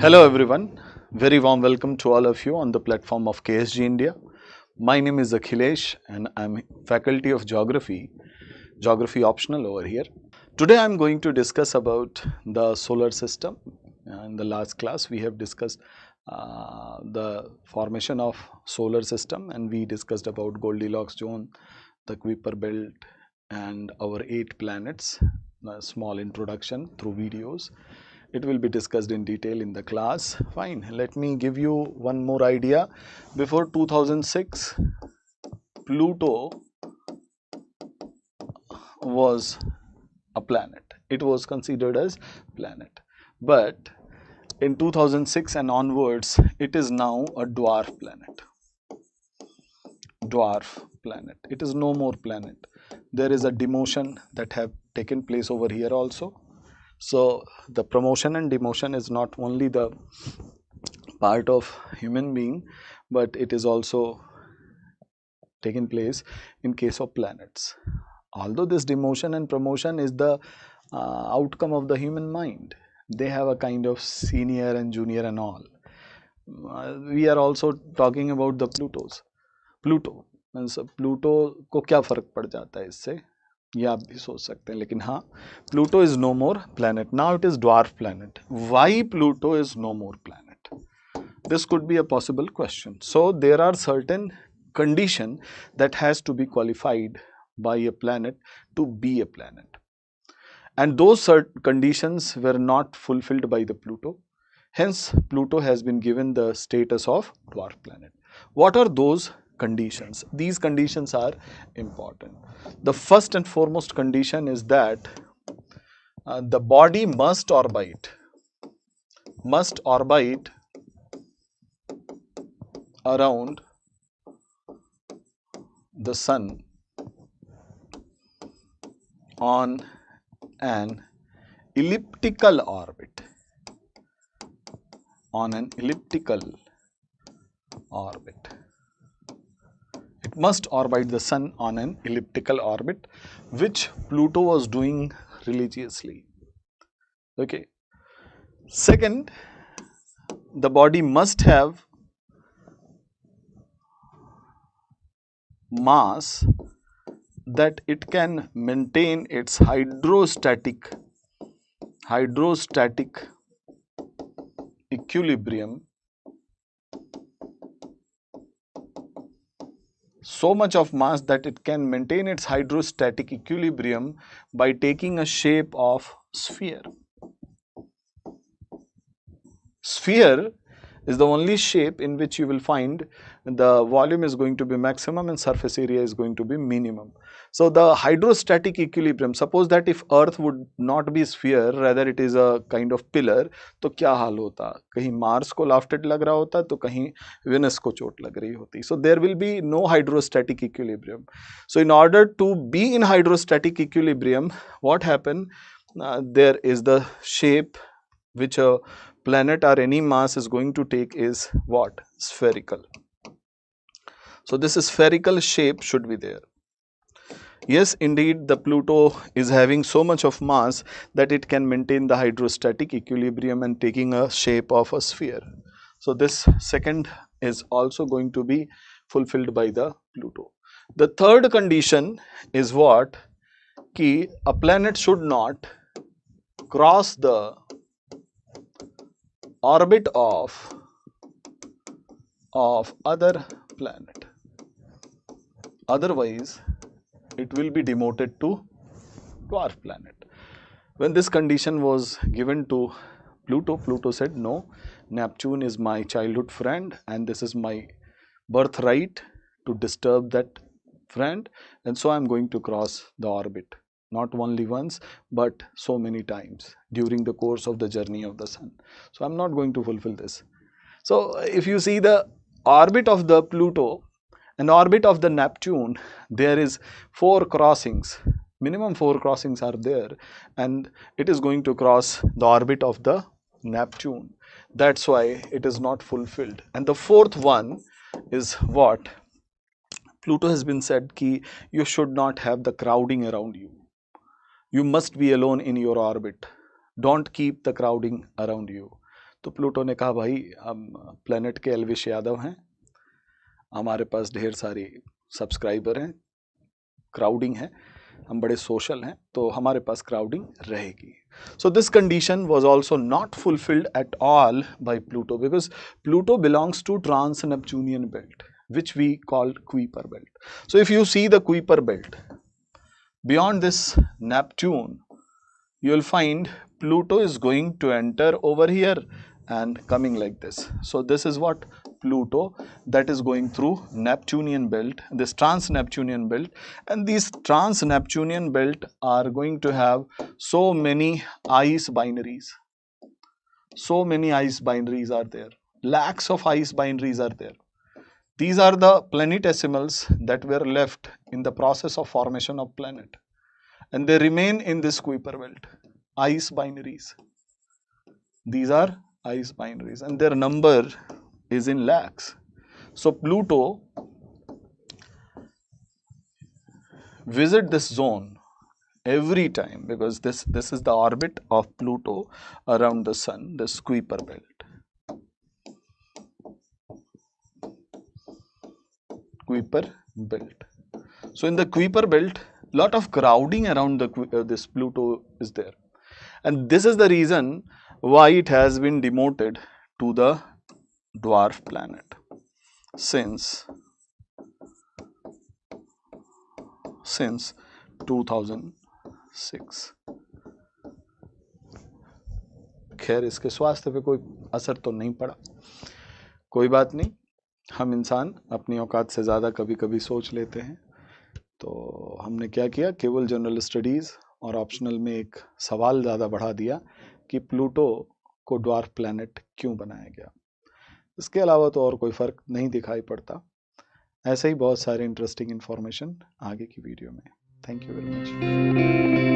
Hello everyone, very warm welcome to all of you on the platform of KSG India. My name is Akhilesh and I'm faculty of geography optional over here. Today I'm going to discuss about the solar system. In the last class we have discussed the formation of solar system and we discussed about Goldilocks zone, the Kuiper belt and our 8 planets, a small introduction through videos. It will be discussed in detail in the class. Fine, let me give you one more idea. Before 2006, Pluto was a planet. It was considered as planet. But in 2006 and onwards, it is now a dwarf planet. Dwarf planet. It is no more planet. There is a demotion that have taken place over here also. So the promotion and demotion is not only the part of human being, but it is also taking place in case of planets. Although this demotion and promotion is the outcome of the human mind, they have a kind of senior and junior and all. We are also talking about the Pluto. Pluto को क्या फर्क पड़ जाता है इससे, ये आप भी सोच सकते हैं, लेकिन हाँ, Pluto is no more planet. Now it is dwarf planet. Why Pluto is no more planet? This could be a possible question. So there are certain conditions that has to be qualified by a planet to be a planet. And those certain conditions were not fulfilled by the Pluto. Hence, Pluto has been given the status of dwarf planet. What are those conditions? These conditions are important. The first and foremost condition is that the body must orbit around the sun on an elliptical orbit. It must orbit the sun on an elliptical orbit, which Pluto was doing religiously. Okay. Second, the body must have mass that it can maintain its hydrostatic equilibrium, so much of mass that it can maintain its hydrostatic equilibrium by taking a shape of sphere. Sphere is the only shape in which you will find the volume is going to be maximum and surface area is going to be minimum. So the hydrostatic equilibrium, suppose that if earth would not be sphere, rather it is a kind of pillar, तो क्या हाल होता? कहीं Mars को lofted लग रहा होता, तो कहीं Venus को चोट लग रही होती. So there will be no hydrostatic equilibrium. So in order to be in hydrostatic equilibrium, what happen? There is the shape which a planet or any mass is going to take is what? Spherical. So this spherical shape should be there. Yes, indeed, the Pluto is having so much of mass that it can maintain the hydrostatic equilibrium and taking a shape of a sphere. So this second is also going to be fulfilled by the Pluto. The third condition is what? Ki a planet should not cross the orbit of other planet. Otherwise, it will be demoted to dwarf planet. When this condition was given to Pluto, Pluto said, no, Neptune is my childhood friend and this is my birthright to disturb that friend, and so I am going to cross the orbit. Not only once, but so many times during the course of the journey of the sun. So I am not going to fulfill this. So if you see the orbit of the Pluto and orbit of the Neptune, there is 4 crossings. Minimum 4 crossings are there, and it is going to cross the orbit of the Neptune. That's why it is not fulfilled. And the fourth one is what? Pluto has been said ki you should not have the crowding around you. You must be alone in your orbit. Don't keep the crowding around you. तो Pluto ने कहा भाई हम planet के एल्विश यादव हैं, हमारे पास ढेर सारी सब्सक्राइबर हैं, क्राउडिंग है, हम बड़े सोशल हैं, तो हमारे पास क्राउडिंग रहेगी. So this condition was also not fulfilled at all by Pluto, because Pluto belongs to trans-Neptunian belt, which we call Kuiper belt. So if you see the Kuiper belt, beyond this Neptune, you will find Pluto is going to enter over here and coming like this. So this is what Pluto, that is going through Neptunian belt, this trans-Neptunian belt, and these trans-Neptunian belt are going to have so many ice binaries. So many ice binaries are there. Lakhs of ice binaries are there. These are the planetesimals that were left in the process of formation of planet, and they remain in this Kuiper belt. Ice binaries. These are ice binaries, and their number is in lakhs. So Pluto visit this zone every time, because this is the orbit of Pluto around the sun, this Kuiper belt. Kuiper belt. So in the Kuiper belt, lot of crowding around the this Pluto is there, and this is the reason why it has been demoted to the dwarf planet since 2006. खैर इसके स्वास्थ्य पे कोई असर तो नहीं पड़ा, कोई बात नहीं, हम इंसान अपनी औकात से ज़्यादा कभी कभी सोच लेते हैं. तो हमने क्या किया, केवल जनरल स्टडीज़ और ऑप्शनल में एक सवाल ज़्यादा बढ़ा दिया कि प्लूटो को ड्वार्फ प्लैनेट क्यों बनाया गया. इसके अलावा तो और कोई फ़र्क नहीं दिखाई पड़ता. ऐसे ही बहुत सारे इंटरेस्टिंग इन्फॉर्मेशन आगे की वीडियो में. Thank you very much.